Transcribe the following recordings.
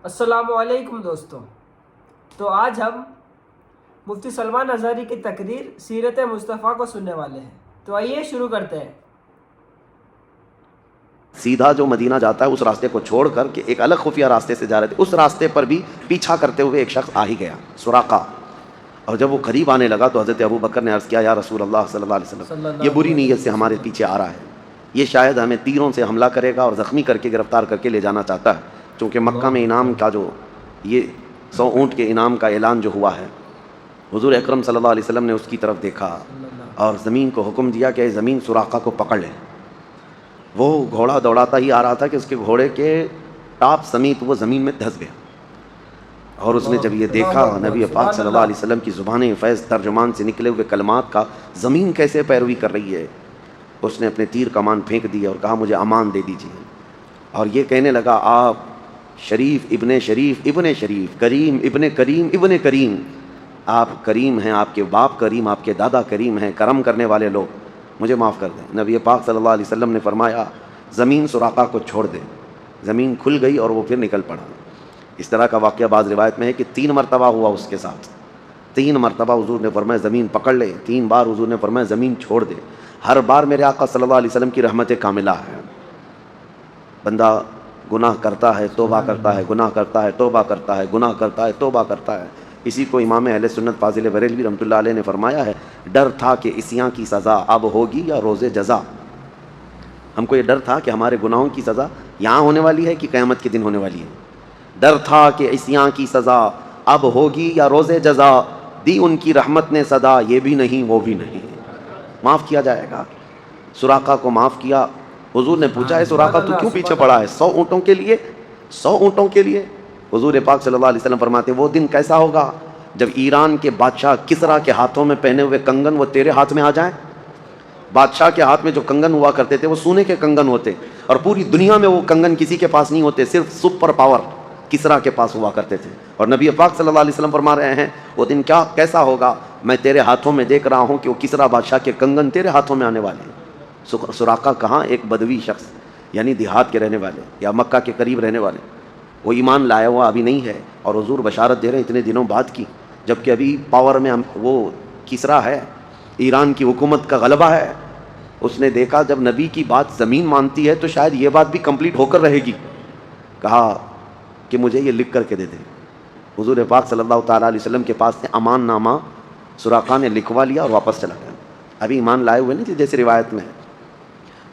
السلام علیکم دوستوں، تو آج ہم مفتی سلمان ازہری کی تقریر سیرت مصطفیٰ کو سننے والے ہیں، تو آئیے شروع کرتے ہیں۔ سیدھا جو مدینہ جاتا ہے اس راستے کو چھوڑ کر کے ایک الگ خفیہ راستے سے جا رہے تھے، اس راستے پر بھی پیچھا کرتے ہوئے ایک شخص آ ہی گیا، سراقہ۔ اور جب وہ قریب آنے لگا تو حضرت ابو بکر نے عرض کیا، یا رسول اللہ صلی اللہ علیہ وسلم، یہ بری نیت سے ہمارے پیچھے آ رہا ہے، یہ شاید ہمیں تیروں سے حملہ کرے گا اور زخمی کر کے گرفتار کر کے لے جانا چاہتا ہے، چونکہ مکہ میں انعام کا جو یہ 100 اونٹ کے انعام کا اعلان جو ہوا ہے، حضور اکرم صلی اللہ علیہ وسلم نے اس کی طرف دیکھا اور زمین کو حکم دیا کہ زمین سراقہ کو پکڑ لے۔ وہ گھوڑا دوڑاتا ہی آ رہا تھا کہ اس کے گھوڑے کے ٹاپ سمیت وہ زمین میں دھس گیا، اور اس نے جب یہ دیکھا نبی پاک صلی اللہ علیہ وسلم کی زبان فیض ترجمان سے نکلے ہوئے کلمات کا زمین کیسے پیروی کر رہی ہے، اس نے اپنے تیر کمان پھینک دیا اور کہا مجھے امان دے دیجیے، اور یہ کہنے لگا، آپ شریف ابن شریف، کریم ابن کریم، آپ کریم ہیں، آپ کے باپ کریم، آپ کے دادا کریم ہیں، کرم کرنے والے لوگ، مجھے معاف کر دیں۔ نبی پاک صلی اللہ علیہ وسلم نے فرمایا، زمین سراقہ کو چھوڑ دے۔ زمین کھل گئی اور وہ پھر نکل پڑا۔ اس طرح کا واقعہ بعض روایت میں ہے کہ 3 مرتبہ ہوا اس کے ساتھ، 3 مرتبہ حضور نے فرمایا زمین پکڑ لے، 3 بار حضور نے فرمایا زمین چھوڑ دے۔ ہر بار میرے آقا صلی اللہ علیہ وسلم کی رحمت کاملہ ہے۔ بندہ گناہ کرتا ہے، توبہ کرتا ہے، گناہ کرتا ہے، توبہ کرتا ہے، گناہ کرتا ہے، توبہ کرتا ہے۔ اسی کو امام اہل سنت فاضل بریلوی رحمۃ اللہ علیہ نے فرمایا ہے، ڈر تھا کہ عصیاں کی سزا اب ہوگی یا روز جزا۔ ہم کو یہ ڈر تھا کہ ہمارے گناہوں کی سزا یہاں ہونے والی ہے کہ قیامت کے دن ہونے والی ہے۔ ڈر تھا کہ عصیاں کی سزا اب ہوگی یا روز جزا، دی ان کی رحمت نے صدا، یہ بھی نہیں وہ بھی نہیں، معاف کیا جائے گا۔ سراقہ کو معاف کیا۔ حضور نے پوچھا ہے سراقہ تو کیوں پیچھے پڑا ہے؟ 100 اونٹوں کے لیے، 100 اونٹوں کے لیے؟ حضور پاک صلی اللہ علیہ وسلم فرماتے وہ دن کیسا ہوگا جب ایران کے بادشاہ کسریٰ کے ہاتھوں میں پہنے ہوئے کنگن وہ تیرے ہاتھ میں آ جائیں۔ بادشاہ کے ہاتھ میں جو کنگن ہوا کرتے تھے وہ سونے کے کنگن ہوتے، اور پوری دنیا میں وہ کنگن کسی کے پاس نہیں ہوتے، صرف سپر پاور کسریٰ کے پاس ہوا کرتے تھے۔ اور نبی پاک صلی اللہ علیہ وسلم فرما رہے ہیں وہ دن کیسا ہوگا، میں تیرے ہاتھوں میں دیکھ رہا ہوں کہ وہ کسریٰ بادشاہ کے کنگن تیرے ہاتھوں میں آنے والے ہیں۔ سراقہ کہاں، ایک بدوی شخص، یعنی دیہات کے رہنے والے یا مکہ کے قریب رہنے والے، وہ ایمان لایا ہوا ابھی نہیں ہے، اور حضور بشارت دے رہے ہیں اتنے دنوں بعد کی، جبکہ ابھی پاور میں وہ کسریٰ ہے، ایران کی حکومت کا غلبہ ہے۔ اس نے دیکھا جب نبی کی بات زمین مانتی ہے تو شاید یہ بات بھی کمپلیٹ ہو کر رہے گی، کہا کہ مجھے یہ لکھ کر کے دے دیں۔ حضور پاک صلی اللہ تعالیٰ علیہ وسلم کے پاس سے امان نامہ سراقہ نے لکھوا لیا اور واپس چلا گیا، ابھی ایمان لائے ہوئے نہیں تھے جیسے روایت میں ہے۔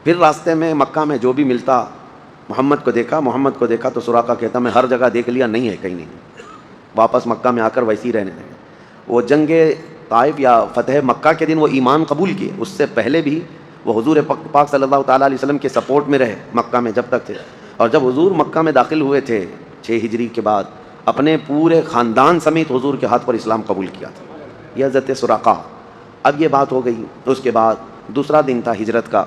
پھر راستے میں مکہ میں جو بھی ملتا محمد کو دیکھا تو سراقہ کہتا میں ہر جگہ دیکھ لیا، نہیں ہے کہیں نہیں، واپس مکہ میں آ کر ویسے ہی رہنے لگے۔ وہ جنگ طائف یا فتح مکہ کے دن وہ ایمان قبول کیے، اس سے پہلے بھی وہ حضور پاک صلی اللہ تعالیٰ علیہ وسلم کے سپورٹ میں رہے مکہ میں جب تک تھے، اور جب حضور مکہ میں داخل ہوئے تھے 6 ہجری کے بعد، اپنے پورے خاندان سمیت حضور کے ہاتھ پر اسلام قبول کیا تھا۔ یہ حضرت سراقہ۔ اب یہ بات ہو گئی، اس کے بعد دوسرا دن تھا ہجرت کا۔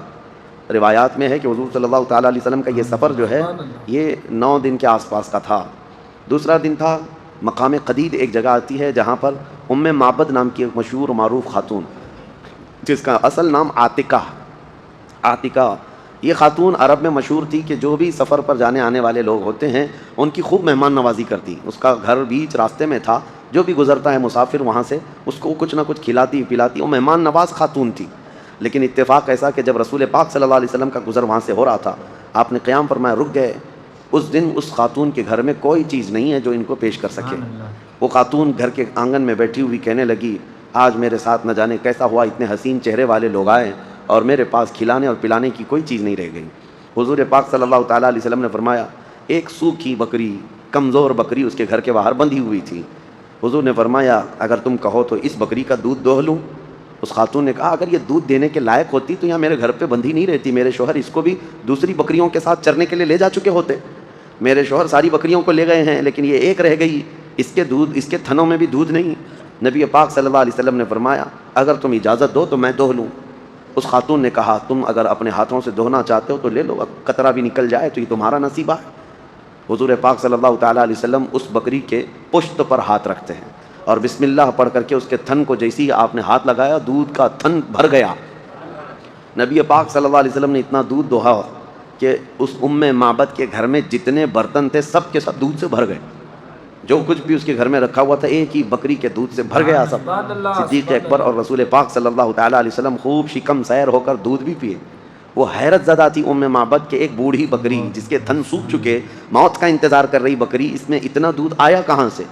روایات میں ہے کہ حضور صلی اللہ تعالیٰ علیہ وسلم کا یہ سفر جو ہے یہ 9 دن کے آس پاس کا تھا۔ دوسرا دن تھا مقام قدید، ایک جگہ آتی ہے جہاں پر ام معبد نام کی ایک مشہور و معروف خاتون، جس کا اصل نام عاتقہ، یہ خاتون عرب میں مشہور تھی کہ جو بھی سفر پر جانے آنے والے لوگ ہوتے ہیں ان کی خوب مہمان نوازی کرتی۔ اس کا گھر بیچ راستے میں تھا، جو بھی گزرتا ہے مسافر وہاں سے اس کو کچھ نہ کچھ کھلاتی پلاتی، وہ مہمان نواز خاتون تھی۔ لیکن اتفاق ایسا کہ جب رسول پاک صلی اللہ علیہ وسلم کا گزر وہاں سے ہو رہا تھا، آپ نے قیام فرمایا، رک گئے۔ اس دن اس خاتون کے گھر میں کوئی چیز نہیں ہے جو ان کو پیش کر سکے۔ وہ خاتون گھر کے آنگن میں بیٹھی ہوئی کہنے لگی، آج میرے ساتھ نہ جانے کیسا ہوا، اتنے حسین چہرے والے لوگ آئے اور میرے پاس کھلانے اور پلانے کی کوئی چیز نہیں رہ گئی۔ حضور پاک صلی اللہ تعالیٰ علیہ وسلم نے فرمایا، ایک سوکھی بکری، کمزور بکری اس کے گھر کے باہر بندھی ہوئی تھی۔ حضور نے فرمایا اگر تم کہو تو اس بکری کا دودھ دوہ لوں۔ اس خاتون نے کہا اگر یہ دودھ دینے کے لائق ہوتی تو یہاں میرے گھر پہ بندھی نہیں رہتی، میرے شوہر اس کو بھی دوسری بکریوں کے ساتھ چرنے کے لیے لے جا چکے ہوتے۔ میرے شوہر ساری بکریوں کو لے گئے ہیں لیکن یہ ایک رہ گئی، اس کے تھنوں میں بھی دودھ نہیں۔ نبی پاک صلی اللہ علیہ وسلم نے فرمایا اگر تم اجازت دو تو میں دوہ لوں۔ اس خاتون نے کہا تم اگر اپنے ہاتھوں سے دوہنا چاہتے ہو تو لے لو، قطرہ بھی نکل جائے تو یہ تمہارا نصیبہ ہے۔ حضور پاک صلی اللہ تعالیٰ علیہ وسلم اس بکری کے پشت پر ہاتھ رکھتے ہیں اور بسم اللہ پڑھ کر کے اس کے تھن کو جیسی آپ نے ہاتھ لگایا دودھ کا تھن بھر گیا۔ نبی پاک صلی اللہ علیہ وسلم نے اتنا دودھ دوہا کہ اس معبد کے گھر میں جتنے برتن تھے سب کے سب دودھ سے بھر گئے، جو کچھ بھی اس کے گھر میں رکھا ہوا تھا ایک ہی بکری کے دودھ سے بھر گیا سب۔ سبحان اللہ، صدیق سبحان اکبر اور رسول پاک صلی اللہ تعالیٰ علیہ وسلم خوب شکم سیر ہو کر دودھ بھی پیے۔ وہ حیرت زدہ تھی معبد کے ایک بوڑھی بکری جس کے تھن سوکھ چکے، موت کا انتظار کر رہی بکری، اس میں اتنا دودھ آیا کہاں سے؟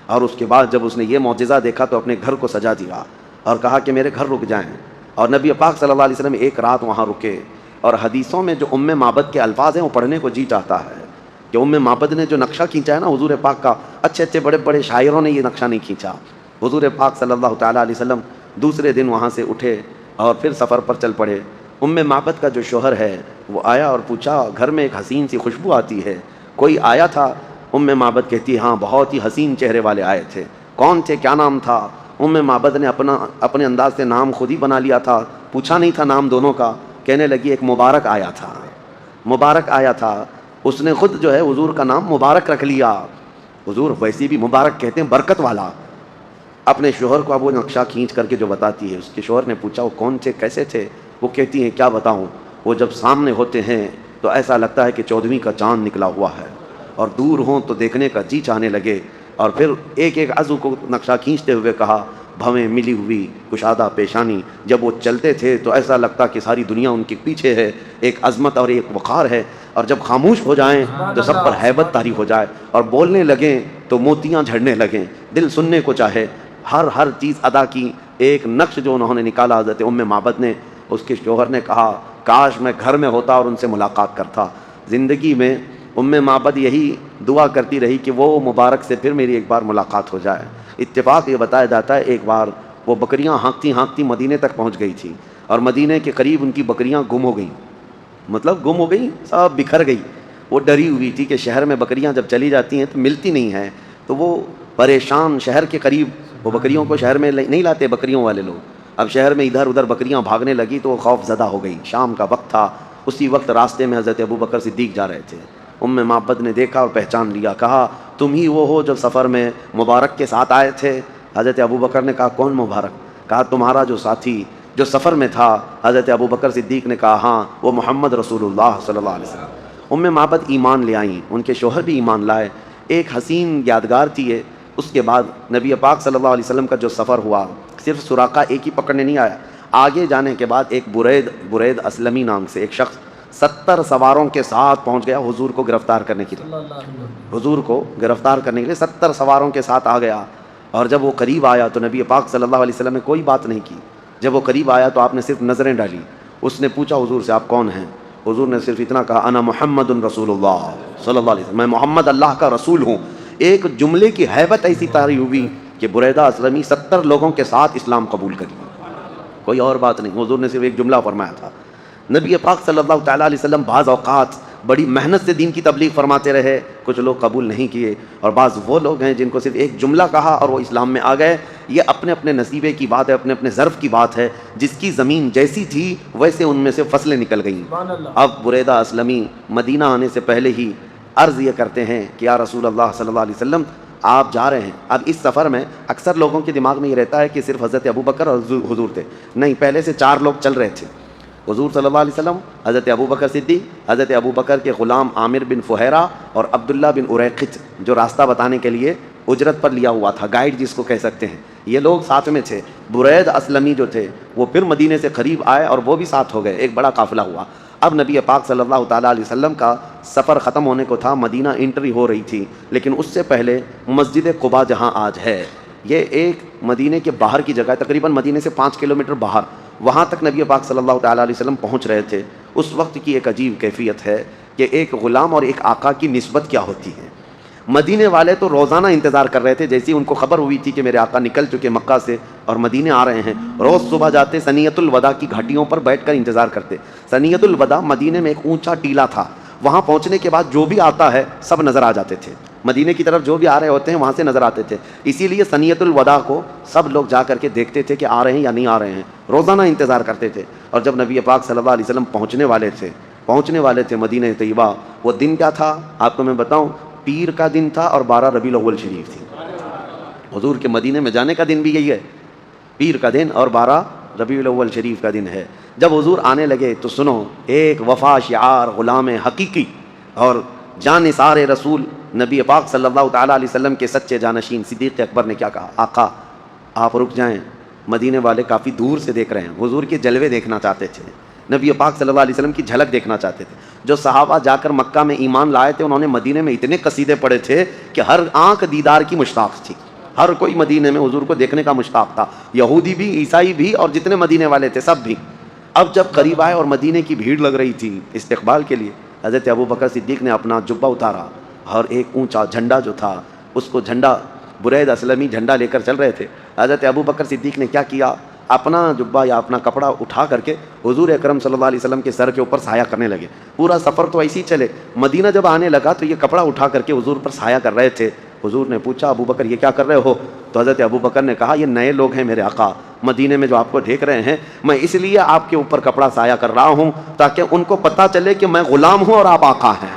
اور اس کے بعد جب اس نے یہ معجزہ دیکھا تو اپنے گھر کو سجا دیا اور کہا کہ میرے گھر رک جائیں، اور نبی پاک صلی اللہ علیہ وسلم ایک رات وہاں رکے۔ اور حدیثوں میں جو معبد کے الفاظ ہیں وہ پڑھنے کو جی چاہتا ہے کہ معبد نے جو نقشہ کھینچا ہے نا حضور پاک کا، اچھے اچھے بڑے بڑے شاعروں نے یہ نقشہ نہیں کھینچا۔ حضور پاک صلی اللہ تعالیٰ علیہ وسلم دوسرے دن وہاں سے اٹھے اور پھر سفر پر چل پڑے۔ معبد کا جو شوہر ہے وہ آیا اور پوچھا، گھر میں ایک حسین سی خوشبو آتی ہے، کوئی آیا تھا؟ معبد کہتی ہاں بہت ہی حسین چہرے والے آئے تھے۔ کون تھے؟ کیا نام تھا؟ معبد نے اپنے انداز سے نام خود ہی بنا لیا تھا، پوچھا نہیں تھا نام دونوں کا۔ کہنے لگی ایک مبارک آیا تھا، مبارک آیا تھا، اس نے خود جو ہے حضور کا نام مبارک رکھ لیا۔ حضور ویسے بھی مبارک کہتے ہیں برکت والا۔ اپنے شوہر کو اب وہ نقشہ کھینچ کر کے جو بتاتی ہے، اس کے شوہر نے پوچھا وہ کون تھے، کیسے تھے؟ وہ کہتی ہیں کیا بتاؤں، وہ جب سامنے ہوتے ہیں تو ایسا لگتا ہے کہ 14ویں کا چاند نکلا ہوا ہے، اور دور ہوں تو دیکھنے کا جی چاہنے لگے۔ اور پھر ایک ایک عضو کو نقشہ کھینچتے ہوئے کہا، بھویں ملی ہوئی کشادہ پیشانی، جب وہ چلتے تھے تو ایسا لگتا کہ ساری دنیا ان کے پیچھے ہے، ایک عظمت اور ایک وقار ہے، اور جب خاموش ہو جائیں تو سب پر ہیبت طاری ہو جائے، اور بولنے لگیں تو موتیاں جھڑنے لگیں، دل سننے کو چاہے۔ ہر چیز ادا کی۔ ایک نقش جو انہوں نے نکالا حضرت معبد نے، اس کے شوہر نے کہا کاش میں گھر میں ہوتا اور ان سے ملاقات کرتا۔ زندگی میں معبد یہی دعا کرتی رہی کہ وہ مبارک سے پھر میری ایک بار ملاقات ہو جائے۔ اتفاق یہ بتایا جاتا ہے ایک بار وہ بکریاں ہانکتی ہانکتی مدینے تک پہنچ گئی تھی، اور مدینے کے قریب ان کی بکریاں گم ہو گئیں، مطلب گم ہو گئیں، سب بکھر گئی۔ وہ ڈری ہوئی تھی کہ شہر میں بکریاں جب چلی جاتی ہیں تو ملتی نہیں ہیں، تو وہ پریشان، شہر کے قریب وہ بکریوں کو شہر میں نہیں لاتے بکریوں والے لوگ، اب شہر میں ادھر ادھر بکریاں بھاگنے لگی تو وہ خوف زدہ ہو گئی۔ شام کا وقت تھا، اسی وقت راستے میں حضرت ابوبکر صدیق جا رہے تھے۔ معبد نے دیکھا اور پہچان لیا، کہا تم ہی وہ ہو جو سفر میں مبارک کے ساتھ آئے تھے؟ حضرت ابوبکر نے کہا کون مبارک؟ کہا تمہارا جو ساتھی جو سفر میں تھا۔ حضرت ابوبکر صدیق نے کہا ہاں وہ محمد رسول اللہ صلی اللہ علیہ وسلم۔ معبد ایمان لے آئیں، ان کے شوہر بھی ایمان لائے۔ ایک حسین یادگار تھی یہ۔ اس کے بعد نبی پاک صلی اللہ علیہ وسلم کا جو سفر ہوا، صرف سراقہ ایک ہی پکڑنے نہیں آیا، آگے جانے کے بعد ایک برید اسلمی نام سے ایک شخص 70 سواروں کے ساتھ پہنچ گیا حضور کو گرفتار کرنے کے لیے۔ حضور کو گرفتار کرنے کے لیے 70 سواروں کے ساتھ آ گیا، اور جب وہ قریب آیا تو نبی پاک صلی اللہ علیہ وسلم نے کوئی بات نہیں کی۔ جب وہ قریب آیا تو آپ نے صرف نظریں ڈالی۔ اس نے پوچھا حضور سے آپ کون ہیں؟ حضور نے صرف اتنا کہا انا محمد رسول اللہ صلی اللہ علیہ وسلم، میں محمد اللہ کا رسول ہوں۔ ایک جملے کی ہیبت ایسی طاری ہوئی کہ بریدہ اسلمی 70 لوگوں کے ساتھ اسلام قبول کر لیا، کوئی اور بات نہیں، حضور نے صرف ایک جملہ فرمایا تھا۔ نبی پاک صلی اللہ تعالیٰ علیہ وسلم بعض اوقات بڑی محنت سے دین کی تبلیغ فرماتے رہے، کچھ لوگ قبول نہیں کیے، اور بعض وہ لوگ ہیں جن کو صرف ایک جملہ کہا اور وہ اسلام میں آ گئے۔ یہ اپنے اپنے نصیبے کی بات ہے، اپنے اپنے ظرف کی بات ہے، جس کی زمین جیسی تھی ویسے ان میں سے فصلیں نکل گئیں۔ اب بریدہ اسلمی مدینہ آنے سے پہلے ہی عرض یہ کرتے ہیں کہ یا رسول اللہ صلی اللہ علیہ وسلم آپ جا رہے ہیں۔ اب اس سفر میں اکثر لوگوں کے دماغ میں یہ رہتا ہے کہ صرف حضرت ابوبکر اور حضور تھے، نہیں، پہلے سے 4 لوگ چل رہے تھے، حضور صلی اللہ علیہ وسلم، حضرت ابوبکر صدیق، حضرت ابوبکر کے غلام عامر بن فہیرہ اور عبداللہ بن اریقط جو راستہ بتانے کے لیے اجرت پر لیا ہوا تھا، گائیڈ جس کو کہہ سکتے ہیں، یہ لوگ ساتھ میں تھے۔ برید اسلمی جو تھے وہ پھر مدینے سے قریب آئے اور وہ بھی ساتھ ہو گئے، ایک بڑا قافلہ ہوا۔ اب نبی پاک صلی اللہ تعالیٰ علیہ وسلم کا سفر ختم ہونے کو تھا، مدینہ انٹری ہو رہی تھی، لیکن اس سے پہلے مسجد قباء جہاں آج ہے، یہ ایک مدینے کے باہر کی جگہ ہے، تقریباً مدینے سے 5 کلومیٹر باہر، وہاں تک نبی پاک صلی اللہ تعالیٰ علیہ وسلم پہنچ رہے تھے۔ اس وقت کی ایک عجیب کیفیت ہے کہ ایک غلام اور ایک آقا کی نسبت کیا ہوتی ہے۔ مدینے والے تو روزانہ انتظار کر رہے تھے، جیسی ان کو خبر ہوئی تھی کہ میرے آقا نکل چکے مکہ سے اور مدینے آ رہے ہیں، روز صبح جاتے ثنیۃ الوداع کی گھاٹیوں پر بیٹھ کر انتظار کرتے۔ ثنیۃ الوداع مدینے میں ایک اونچا ٹیلہ تھا، وہاں پہنچنے کے بعد جو بھی آتا ہے سب نظر آ جاتے تھے، مدینے کی طرف جو بھی آ رہے ہوتے ہیں وہاں سے نظر آتے تھے، اسی لیے ثنیۃ الوداع کو سب لوگ جا کر کے دیکھتے تھے کہ آ رہے ہیں یا نہیں آ رہے ہیں، روزانہ انتظار کرتے تھے۔ اور جب نبی پاک صلی اللہ علیہ وسلم پہنچنے والے تھے مدینہ طیبہ، وہ دن کیا تھا آپ کو میں بتاؤں، پیر کا دن تھا اور 12 ربیع الاول شریف تھی۔ حضور کے مدینے میں جانے کا دن بھی یہی ہے، پیر کا دن اور 12 ربیع الاول شریف کا دن ہے. جب حضور آنے لگے تو سنو ایک وفا شعار غلام حقیقی اور جانثار رسول نبی پاک صلی اللہ تعالیٰ علیہ وسلم کے سچے جانشین صدیق اکبر نے کیا کہا؟ آقا آپ رک جائیں، مدینے والے کافی دور سے دیکھ رہے ہیں. حضور کے جلوے دیکھنا چاہتے تھے، نبی پاک صلی اللہ علیہ وسلم کی جھلک دیکھنا چاہتے تھے. جو صحابہ جا کر مکہ میں ایمان لائے تھے انہوں نے مدینے میں اتنے قصیدے پڑھے تھے کہ ہر آنکھ دیدار کی مشتاق تھی. ہر کوئی مدینے میں حضور کو دیکھنے کا مشتاق تھا، یہودی بھی، عیسائی بھی، اور جتنے مدینے والے تھے سب بھی. اب جب قریب آئے اور مدینے کی بھیڑ لگ رہی تھی استقبال کے لیے، حضرت ابو بکر صدیق نے اپنا جبہ اتارا اور ایک اونچا جھنڈا جو تھا اس کو جھنڈا برید اسلمی جھنڈا لے کر چل رہے تھے. حضرت ابو بکر صدیق نے کیا کیا؟ اپنا جبہ یا اپنا کپڑا اٹھا کر کے حضور اکرم صلی اللہ علیہ وسلم کے سر کے اوپر سایہ کرنے لگے. پورا سفر تو ایسے ہی چلے، مدینہ جب آنے لگا تو یہ کپڑا اٹھا کر کے حضور پر سایہ کر رہے تھے. حضور نے پوچھا ابو بکر یہ کیا کر رہے ہو؟ تو حضرت ابو بکر نے کہا یہ نئے لوگ ہیں میرے آقا، مدینے میں جو آپ کو دیکھ رہے ہیں میں اس لیے آپ کے اوپر کپڑا سایہ کر رہا ہوں تاکہ ان کو پتہ چلے کہ میں غلام ہوں اور آپ آقا ہیں.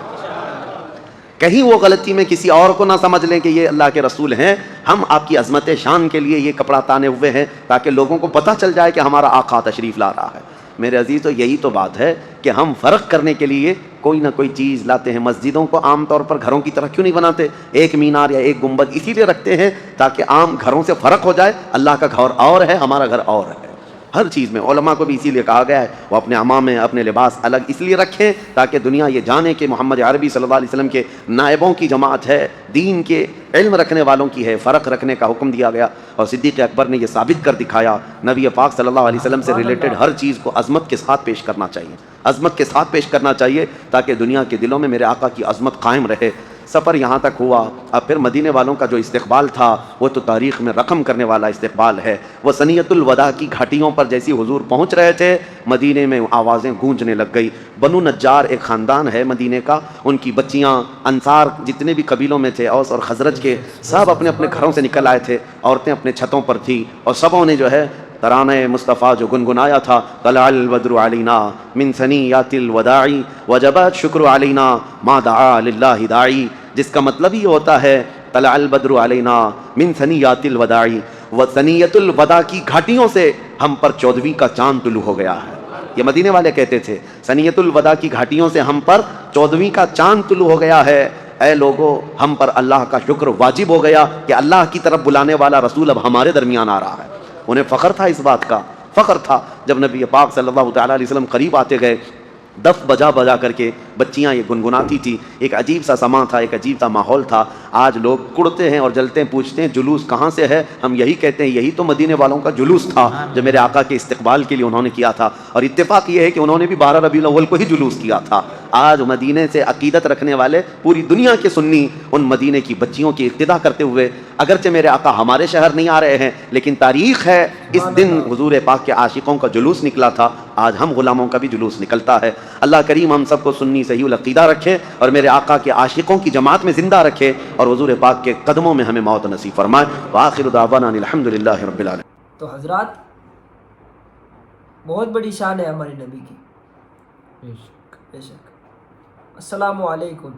کہیں وہ غلطی میں کسی اور کو نہ سمجھ لیں کہ یہ اللہ کے رسول ہیں. ہم آپ کی عظمت شان کے لیے یہ کپڑا تانے ہوئے ہیں تاکہ لوگوں کو پتہ چل جائے کہ ہمارا آقا تشریف لا رہا ہے. میرے عزیز تو یہی تو بات ہے کہ ہم فرق کرنے کے لیے کوئی نہ کوئی چیز لاتے ہیں. مسجدوں کو عام طور پر گھروں کی طرح کیوں نہیں بناتے؟ ایک مینار یا ایک گنبد اسی لیے رکھتے ہیں تاکہ عام گھروں سے فرق ہو جائے. اللہ کا گھر اور ہے، ہمارا گھر اور ہے. ہر چیز میں علماء کو بھی اسی لیے کہا گیا ہے وہ اپنے عمامے اپنے لباس الگ اس لیے رکھیں تاکہ دنیا یہ جانے کہ محمد عربی صلی اللہ علیہ وسلم کے نائبوں کی جماعت ہے، دین کے علم رکھنے والوں کی ہے. فرق رکھنے کا حکم دیا گیا اور صدیق اکبر نے یہ ثابت کر دکھایا. نبی پاک صلی اللہ علیہ وسلم سے ریلیٹڈ ہر چیز کو عظمت کے ساتھ پیش کرنا چاہیے، عظمت کے ساتھ پیش کرنا چاہیے تاکہ دنیا کے دلوں میں میرے آقا کی عظمت قائم رہے. سفر یہاں تک ہوا. اب پھر مدینے والوں کا جو استقبال تھا وہ تو تاریخ میں رقم کرنے والا استقبال ہے. وہ سنیت الوداع کی گھاٹیوں پر جیسی حضور پہنچ رہے تھے مدینے میں آوازیں گونجنے لگ گئی. بنو نجار ایک خاندان ہے مدینے کا، ان کی بچیاں انصار جتنے بھی قبیلوں میں تھے اوس اور خزرج کے سب اپنے اپنے گھروں سے نکل آئے تھے. عورتیں اپنے چھتوں پر تھیں اور سبوں نے جو ہے ترانہ مصطفیٰ جو گنگنایا تھا طلع البدر علینا من ثنیات الوداع وجب الشکر علینا ما دعا للہ داعی، جس کا مطلب یہ ہوتا ہے طلع البدر علینا من ثنیات الوداع، و ثنیت الوداع کی گھاٹیوں سے ہم پر 14ویں کا چاند طلوع ہو گیا ہے. یہ مدینے والے کہتے تھے ثنیت الوداع کی گھاٹیوں سے ہم پر 14ویں کا چاند طلوع ہو گیا ہے. اے لوگو ہم پر اللہ کا شکر واجب ہو گیا کہ اللہ کی طرف بلانے والا رسول اب ہمارے درمیان آ رہا ہے. انہیں فخر تھا اس بات کا، فخر تھا. جب نبی پاک صلی اللہ تعالیٰ علیہ وسلم قریب آتے گئے دف بجا بجا کر کے بچیاں یہ گنگناتی تھی. ایک عجیب سا سما تھا، ایک عجیب سا ماحول تھا. آج لوگ کڑتے ہیں اور جلتے ہیں، پوچھتے ہیں جلوس کہاں سے ہے. ہم یہی کہتے ہیں یہی تو مدینے والوں کا جلوس تھا جو میرے آقا کے استقبال کے لیے انہوں نے کیا تھا. اور اتفاق یہ ہے کہ انہوں نے بھی 12 ربیع الاول کو ہی جلوس کیا تھا. آج مدینے سے عقیدت رکھنے والے پوری دنیا کے سنی ان مدینے کی بچیوں کی اقتدا کرتے ہوئے، اگرچہ میرے آقا ہمارے شہر نہیں آ رہے ہیں لیکن تاریخ ہے اس دن حضور پاک کے عاشقوں کا جلوس نکلا تھا. آج ہم غلاموں کا بھی جلوس نکلتا ہے. اللہ کریم ہم سب کو سنی صحیح العقیدہ رکھے اور میرے آقا کے عاشقوں کی جماعت میں زندہ رکھے اور حضور پاک کے قدموں میں ہمیں موت نصیب فرمائے. وآخر دعوانا الحمدللہ رب العالمین. تو حضرات بہت بڑی شان ہے ہمارے نبی کی، بے شک. السلام علیکم.